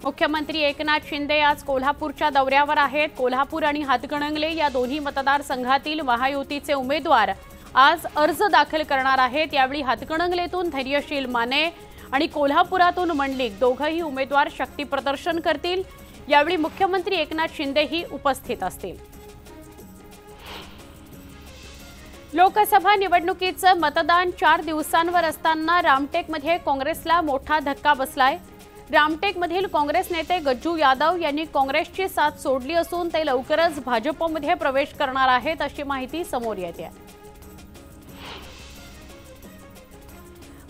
मुख्यमंत्री एकनाथ शिंदे आज कोल्हापूरच्या दौऱ्यावर आहेत। कोल्हापूर आणि हातकणंगले या दोन्ही मतदारसंघातील महायुतीचे उमेदवार आज अर्ज दाखल करणार आहेत। यावेळी हातकणंगलेतून धैर्यशील माने आणि कोल्हापुरातून मंडलिक दोघेही उमेदवार शक्ती प्रदर्शन करतील। यावेळी मुख्यमंत्री एकनाथ शिंदेही उपस्थित असतील। लोकसभा निवडणुकीचं मतदान 4 दिवसांवर असताना रामटेकमध्ये काँग्रेसला मोठा धक्का बसलाय। रामटेकमधील काँग्रेस नेते गज्जू यादव यांनी काँग्रेसची साथ सोडली असून ते लवकरच भाजपमध्ये प्रवेश करणार आहेत अशी माहिती समोर येते।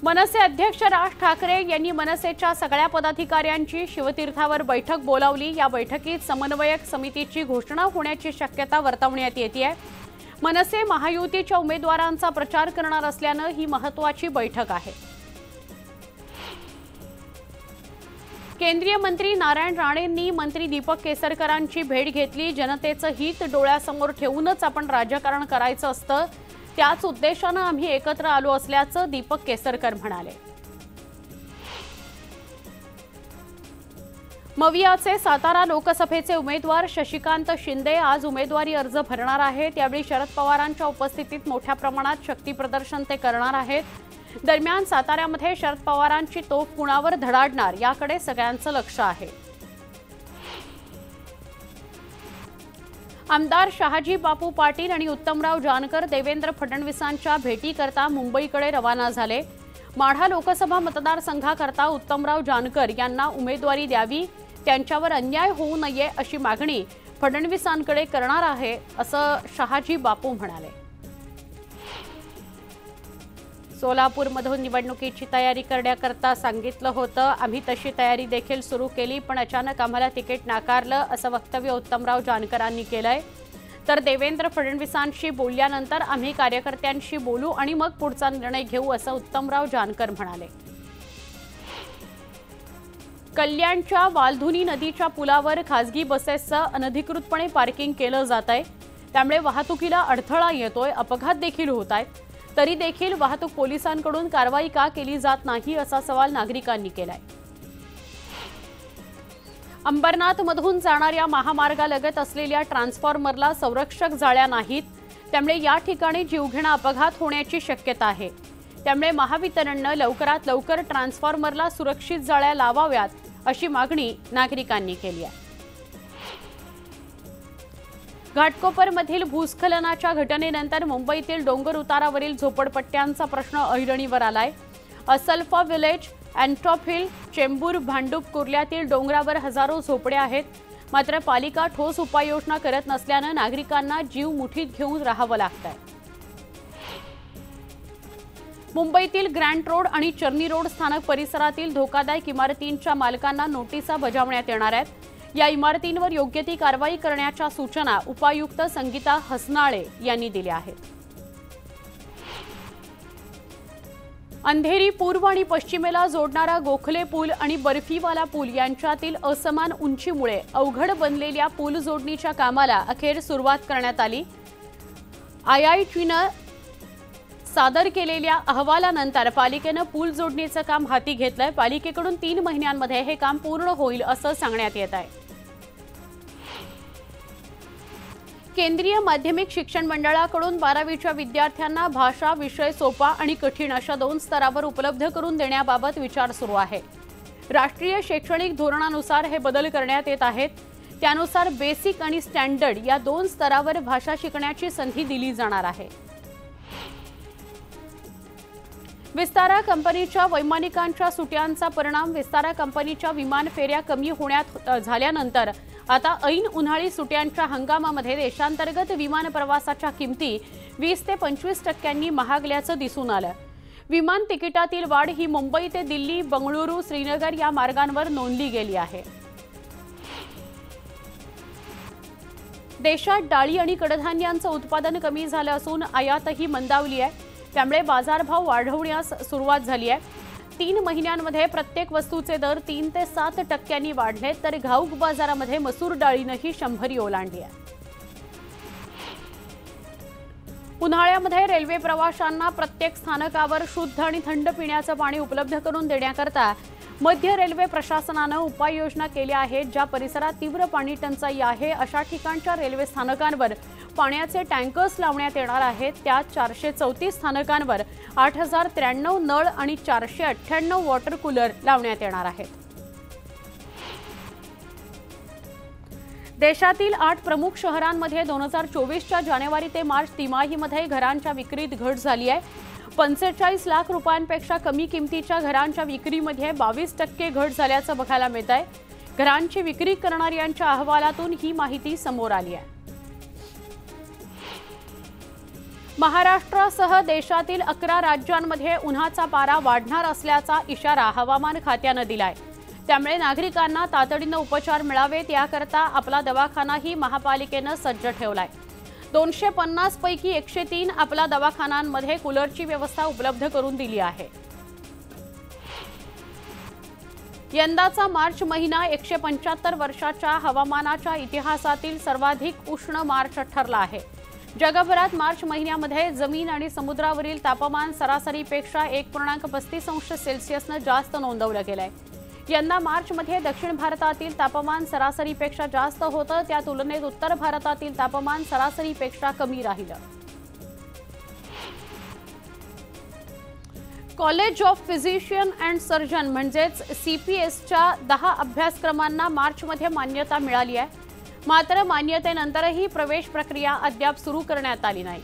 मनसे अध्यक्ष राज ठाकरे यांनी मनसेच्या सगळ्या पदाधिकाऱ्यांची शिवतीर्थावर बैठक बोलावली। या बैठकीत समन्वयक समितीची घोषणा होण्याची शक्यता वर्तवण्यात येते। मनसे महायुतीच्या उमेदवारांचा प्रचार करणार असल्याने ही महत्त्वाची बैठक आहे। केंद्रीय मंत्री नारायण राणेंनी मंत्री दीपक केसरकरांची भेट घेतली। जनतेचं हित डोळ्यासमोर ठेवूनच आपण राजकारण करायचं असतं, त्याच उद्देशाने आम्ही एकत्र आलो असल्याचं दीपक केसरकर म्हणाले। मवियाचे सातारा लोकसभेचे उमेदवार शशिकांत शिंदे आज उमेदवारी अर्ज भरणार आहेत। यावेळी शरद पवारांच्या उपस्थितीत मोठ्या प्रमाणात शक्ती प्रदर्शन ते करणार आहेत। दरम्यान साताऱ्यामध्ये शरद पवारांची तोफ कुणावर धडाडणार याकडे सगळ्यांचं लक्ष आहे। आमदार शहाजी बापू पाटील आणि उत्तमराव जानकर देवेंद्र फडणवीसांच्या भेटीकरता मुंबईकडे रवाना झाले। माढा लोकसभा मतदारसंघाकरता उत्तमराव जानकर यांना उमेदवारी द्यावी, त्यांच्यावर अन्याय होऊ नये अशी मागणी फडणवीसांकडे करणार आहे असं शहाजी बापू म्हणाले। सोलापूरमधून निवडणुकीची तयारी करण्याकरता सांगितलं होतं, आम्ही तशी तयारी देखील सुरू केली, पण अचानक आम्हाला तिकीट नाकारलं असं वक्तव्य उत्तमराव जानकरांनी केलंय। तर देवेंद्र फडणवीसांशी बोलल्यानंतर आम्ही कार्यकर्त्यांशी बोलू आणि मग पुढचा निर्णय घेऊ असं उत्तमराव जानकर म्हणाले। कल्याणच्या वालधुनी नदीच्या पुलावर खासगी बसेसचं अनधिकृतपणे पार्किंग केलं जात आहे, त्यामुळे वाहतुकीला अडथळा येतोय, अपघात देखील होत आहेत। तरी देखील वाहतूक पोलिसांकडून कारवाई का केली जात नाही असा सवाल नागरिकांनी केलाय। अंबरनाथमधून जाणाऱ्या महामार्गालगत असलेल्या ट्रान्सफॉर्मरला संरक्षक जाळ्या नाहीत, त्यामुळे या ठिकाणी जीवघेणा अपघात होण्याची शक्यता आहे। त्यामुळे महावितरणने लवकरात लवकर ट्रान्सफॉर्मरला सुरक्षित जाळ्या लावाव्यात अशी मागणी नागरिकांनी केली आहे। घाटकोपरमधील भूस्खलनाच्या घटनेनंतर मुंबईतील डोंगर उतारावरील झोपडपट्ट्यांचा प्रश्न ऐरणीवर आलाय। असल्फा विलेज, अँटॉप हिल, चेंबूर, भांडूप कुर्ल्यातील डोंगरावर हजारो झोपड्या आहेत, मात्र पालिका ठोस उपाययोजना करत नसल्याने नागरिकांना जीव मुठीत घेऊन राहावं लागतंय। मुंबईतील ग्रँड रोड आणि चर्नी रोड स्थानक परिसरातील धोकादायक इमारतींच्या मालकांना नोटिसा बजावण्यात येणार आहेत। या इमारतींवर योग्य ती कारवाई करण्याच्या सूचना उपायुक्त संगीता हसनाळे यांनी दिल्या आहेत। अंधेरी पूर्व आणि पश्चिमेला जोडणारा गोखले पूल आणि बर्फीवाला पूल यांच्यातील असमान उंचीमुळे अवघड बनलेल्या पूल जोडणीच्या कामाला अखेर सुरुवात करण्यात आली। IITनं सादर केलेल्या अहवालानंतर पालिकेनं पूल जोडणीचं काम हाती घेतलंय। पालिकेकडून 3 महिन्यांमध्ये हे काम पूर्ण होईल असं सांगण्यात येत आहे। केंद्रीय माध्यमिक शिक्षण मंडळाकडून 12वीच्या विद्यार्थ्यांना भाषा विषय सोपा आणि कठीण अशा 2 स्तरावर उपलब्ध करून देण्याबाबत विचार सुरू आहे। राष्ट्रीय शैक्षणिक धोरणानुसार हे बदल करण्यात येत आहेत। त्यानुसार बेसिक आणि स्टँडर्ड या 2 स्तरावर भाषा शिकण्याची संधी दिली जाणार आहे। विस्तारा कंपनीच्या वैमानिकांच्या सुट्यांचा परिणाम विस्तारा कंपनीच्या विमान फेऱ्या कमी होण्यात झाल्यानंतर आता ऐन उन्हाळी सुट्यांच्या हंगामामध्ये देशांतर्गत विमान प्रवासाच्या किमती 20 ते 25% महागल्याचं दिसून आलं। विमान तिकिटातील वाढ ही मुंबई ते दिल्ली, बंगळुरू, श्रीनगर या मार्गांवर नोंदली गेली आहे। देशात डाळी आणि कडधान्यांचं उत्पादन कमी झालं असून आयातही मंदावली आहे, त्यामुळे बाजारभाव वाढवण्यास सुरुवात झाली आहे। 3 महिन्यांमध्ये प्रत्येक वस्तूचे दर 3 ते 7% वाढले, तर घाऊक बाजारामध्ये मसूर डाळीनंही 100 ओलांडली आहे। उन्हाळ्यामध्ये रेल्वे प्रवाशांना प्रत्येक स्थानकावर शुद्ध आणि थंड पिण्याचं पाणी उपलब्ध करून देण्याकरता मध्य रेल्वे प्रशासनानं उपाययोजना केल्या आहेत. ज्या परिसरात तीव्र पाणी टंचाई आहे अशा ठिकाणच्या रेल्वे स्थानकांवर पाण्याचे टँकर्स लावण्यात येणार आहेत. त्यात 434 स्थानकांवर 8093 नळ आणि 498 वॉटर कूलर लावण्यात येणार आहेत. देशातील 8 प्रमुख शहरांमध्ये 2024च्या जानेवारी ते मार्च तिमाहीमध्ये घरांच्या विक्रीत घट झाली आहे. 45 लाख रुपयांपेक्षा कमी किमतीच्या घरांच्या विक्रीमध्ये 22% घट झाल्याचं बघायला मिळत आहे. घरांची विक्री करणाऱ्यांच्या अहवालातून ही माहिती समोर आली आहे. महाराष्ट्रासह देशातील 11 राज्यांमध्ये उन्हाचा पारा वाढणार असल्याचा इशारा हवामान खात्यानं दिलाय. त्यामुळे नागरिकांना तातडीनं उपचार मिळावेत याकरता आपला दवाखानाही महापालिकेनं सज्ज ठेवलाय. 250 पैकी 103 आपला दवाखान्यांमध्ये कूलरची व्यवस्था उपलब्ध करून दिली आहे. यंदाचा मार्च महिना 175 वर्षाच्या हवामानाच्या इतिहासातील सर्वाधिक उष्ण मार्च ठरला आहे. जगभरात मार्च महिन्यामध्ये जमीन आणि समुद्रावरील तापमान सरासरीपेक्षा 1.35 अंश सेल्सिअसनं जास्त नोंदवलं गेलंय. यंदा मार्चमध्ये दक्षिण भारतातील तापमान सरासरीपेक्षा जास्त होतं. त्या तुलनेत उत्तर भारतातील तापमान सरासरीपेक्षा कमी राहिलं. College of physician and surgeon म्हणजेच CPSच्या 10 अभ्यासक्रमांना मार्चमध्ये मान्यता मिळाली आहे. मात्र मान्यतेनंतरही प्रवेश प्रक्रिया अद्याप सुरू करण्यात आली नाही.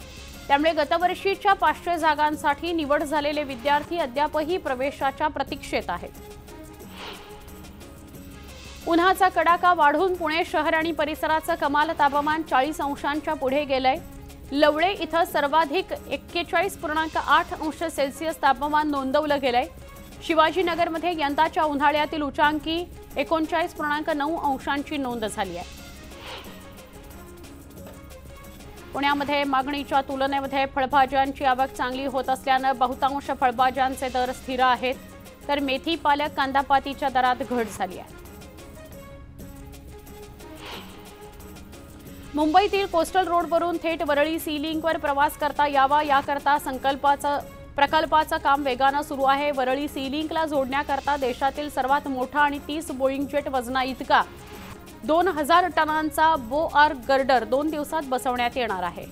त्यामुळे गतवर्षीच्या 500 जागांसाठी निवड झालेले विद्यार्थी अद्यापही प्रवेशाच्या प्रतीक्षेत आहेत. उन्हाचा कडाका वाढून पुणे शहर आणि परिसराचं कमाल तापमान 40 अंशांच्या पुढे गेलंय. लवळे इथं सर्वाधिक 41.8 अंश सेल्सिअस तापमान नोंदवलं गेलंय. शिवाजीनगरमध्ये यंदाच्या उन्हाळ्यातील उच्चांकी 39.9 अंशांची नोंद झाली आहे. पुण्यामध्ये मागणीच्या तुलनेमध्ये फळभाज्यांची आवक चांगली होत असल्यानं बहुतांश फळभाज्यांचे दर स्थिर आहेत. तर मेथी, पालक, कांदापातीच्या दरात घट झाली आहे. मुंबईतील कोस्टल रोडवरून थेट वरळी सी लिंकवर प्रवास करता यावा याकरता प्रकल्पाचं काम वेगानं सुरू आहे. वरळी सी लिंकला जोडण्याकरता देशातील सर्वात मोठा आणि 30 बोईंग जेट वजना इतका 2000 टनांचा बोआर गर्डर 2 दिवसात बसवण्यात येणार आहे.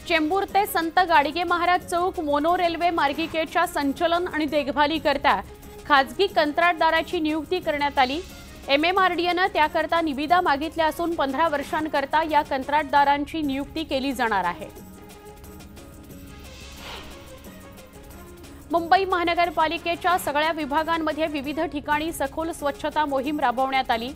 चेंबूर ते संत गाडगे महाराज चौक मोनो रेल्वे मार्गिकेच्या संचलन आणि देखभालीकरता खाजगी कंत्राटदाराची नियुक्ती करण्यात आली. MMRDAनं त्याकरता निविदा मागितल्या असून 15 वर्षांकरता या कंत्राटदारांची नियुक्ती केली जाणार आहे. मुंबई महानगरपालिकेच्या सगळ्या विभागांमध्ये विविध ठिकाणी सखोल स्वच्छता मोहीम राबवण्यात आली.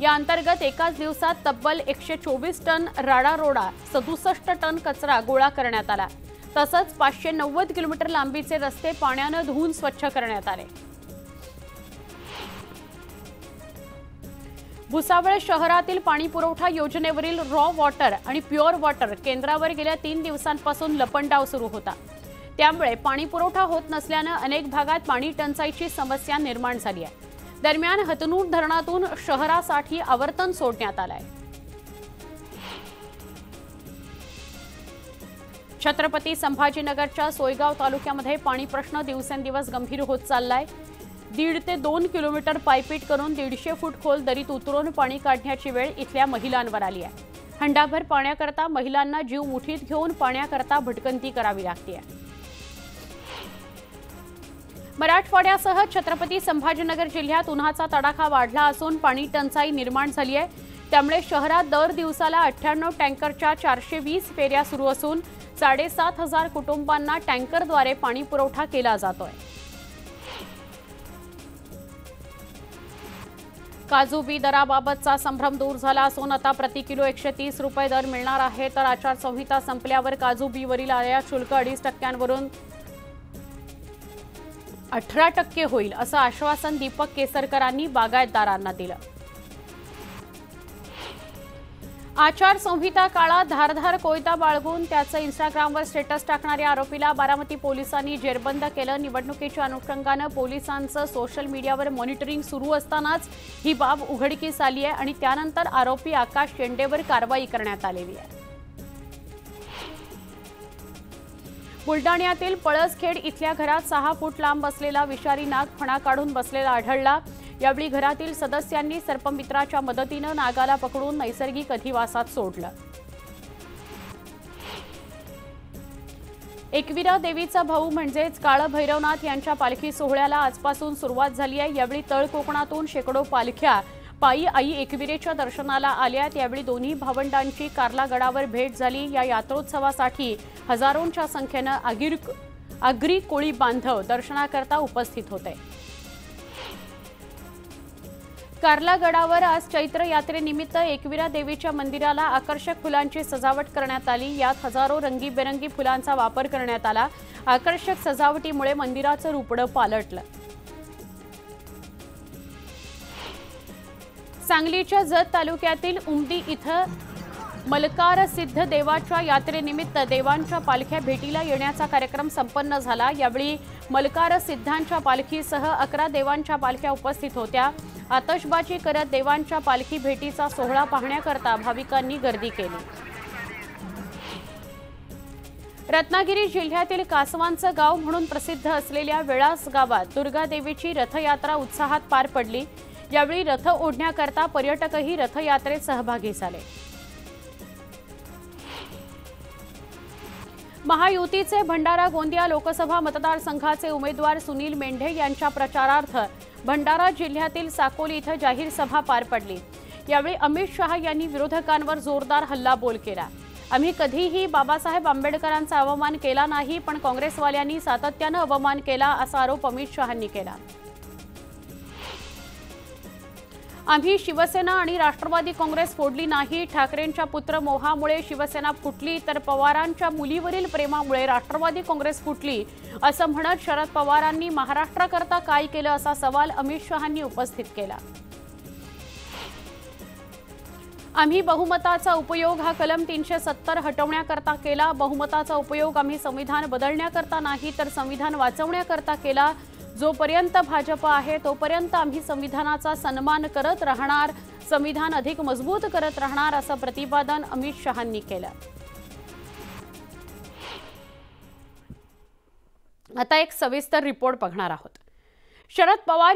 या अंतर्गत एकाच दिवसात तब्बल 124 टन राडारोडा 67 टन कचरा गोळा करण्यात आला. तसंच 590 किलोमीटर लांबीचे रस्ते पाण्यानं धुवून स्वच्छ करण्यात आले. भुसावळ शहरातील पाणीपुरवठा योजनेवरील रॉ वॉटर आणि प्युअर वॉटर केंद्रावर गेल्या 3 दिवसांपासून लपंडाव सुरू होता. त्यामुळे पाणीपुरवठा होत नसल्यानं अनेक भागात पाणी टंचाईची समस्या निर्माण झाली आहे. दरम्यान हतनूर धरणातून शहरासाठी आवर्तन सोडण्यात आलंय. छत्रपती संभाजीनगरच्या सोयगाव तालुक्यामध्ये पाणी प्रश्न दिवसेंदिवस गंभीर होत चाललाय. 1.5 ते 2 किलोमीटर पायपीट करून 150 फूट खोल दरीत उतरून पाणी काढण्याची वेळ इथल्या महिलांवर आली आहे. हंडाभर पाण्याकरता महिलांना जीव मुठीत घेऊन पाण्याकरता भटकंती करावी लागते. मराठवाड्यासह छत्रपती संभाजीनगर जिल्ह्यात उन्हाचा तडाखा वाढला असून पाणी टंचाई निर्माण झाली आहे. त्यामुळे शहरात दर दिवसाला 98 टँकरच्या 420 फेऱ्या सुरू असून 7,500 कुटुंबांना टँकरद्वारे पाणी पुरवठा केला जातोय. काजू बी दराबाबतचा संभ्रम दूर झाला असून आता प्रति किलो 130 रुपये दर मिळणार आहे. तर आचारसंहिता संपल्यावर काजू बीवरील आयात शुल्क 2.5% वरून 18% होईल असं आश्वासन दीपक केसरकरांनी बागायतदारांना दिलं. आचारसंहिता काळात धारधार कोयता बाळगून त्याचं इंस्टाग्रामवर स्टेटस टाकणाऱ्या आरोपीला बारामती पोलिसांनी जेरबंद केलं। निवडणुकीच्या अनुषंगानं पोलिसांचं सोशल मीडियावर मॉनिटरिंग सुरू असतानाच ही बाब उघडकीस आली आहे आणि त्यानंतर आरोपी आकाश शेंडेवर कारवाई करण्यात आलेली आहे। बुलडाण्यातील पळसखेड इथल्या घरात 6 फूट लांब असलेला विषारी नाग फणा काढून बसलेला आढळला। यावेळी घरातील सदस्यांनी सर्पमित्राच्या मदतीनं नागाला पकडून नैसर्गिक अधिवासात सोडलं। एकविरा देवीचा भाऊ म्हणजेच काळ भैरवनाथ यांच्या पालखी सोहळ्याला आजपासून सुरुवात झाली आहे। यावेळी तळ कोकणातून शेकडो पालख्या पायी आई एकविरेच्या दर्शनाला आल्यात। यावेळी दोन्ही भावंडांची कार्ला गडावर भेट झाली। या यात्रोत्सवासाठी हजारोंच्या संख्येनं आगरी कोळी बांधव दर्शनाकरता उपस्थित होते। कार्ला गडावर आज चैत्र यात्रेनिमित्त एकविरा देवीच्या मंदिराला आकर्षक फुलांची सजावट करण्यात आली। यात हजारो रंगीबेरंगी फुलांचा वापर करण्यात आला। आकर्षक सजावटीमुळे मंदिराचं रूपडं पालटलं। सांगलीच्या जत तालुक्यातील उमदी इथं मलकार सिद्ध देवाच्या यात्रेनिमित्त देवांच्या पालख्या भेटीला येण्याचा कार्यक्रम संपन्न झाला। यावेळी मलकार सिद्धांच्या पालखीसह 11 देवांच्या पालख्या उपस्थित होत्या। आतषबाजी करत देवांच्या पालखी भेटीचा सोहळा पाहण्याकरता भाविकांनी गर्दी केली। रत्नागिरी जिल्ह्यातील कासवांचं गाव म्हणून प्रसिद्ध असलेल्या वेळास गावात दुर्गादेवीची रथयात्रा उत्साहात पार पडली। यावेळी रथ ओढण्याकरता पर्यटकही रथयात्रेत सहभागी झाले। महायुतीचे भंडारा गोंदिया लोकसभा मतदारसंघाचे उमेदवार सुनील मेंढे यांच्या प्रचारार्थ भंडारा जिल्ह्यातील साकोली इथं जाहीर सभा पार पडली। यावेळी अमित शहा यांनी विरोधकांवर जोरदार हल्लाबोल केला। आम्ही कधीही बाबासाहेब आंबेडकरांचा अवमान केला नाही, पण काँग्रेसवाल्यांनी सातत्यानं अवमान केला असा आरोप अमित शहांनी केला। आम्ही शिवसेना आणि राष्ट्रवादी काँग्रेस फोडली नाही। ठाकरेंच्या पुत्र मोहामुळे शिवसेना फुटली तर पवारांच्या मुलीवरील प्रेमामुळे राष्ट्रवादी काँग्रेस फुटली असं म्हणत शरद पवारांनी महाराष्ट्राकरता काय केलं असा सवाल अमित शहांनी उपस्थित केला। आम्ही बहुमताचा उपयोग हा कलम 370 हटवण्याकरता केला। बहुमताचा उपयोग आम्ही संविधान बदलण्याकरता नाही तर संविधान वाचवण्याकरता केला। जोपर्यंत भाजप आहे तोपर्यंत आम्ही संविधानाचा सन्मान करत राहणार, संविधान अधिक मजबूत करत राहणार असं प्रतिपादन अमित शहांनी केलं। आता एक सविस्तर रिपोर्ट बघणार आहोत। शरद पवार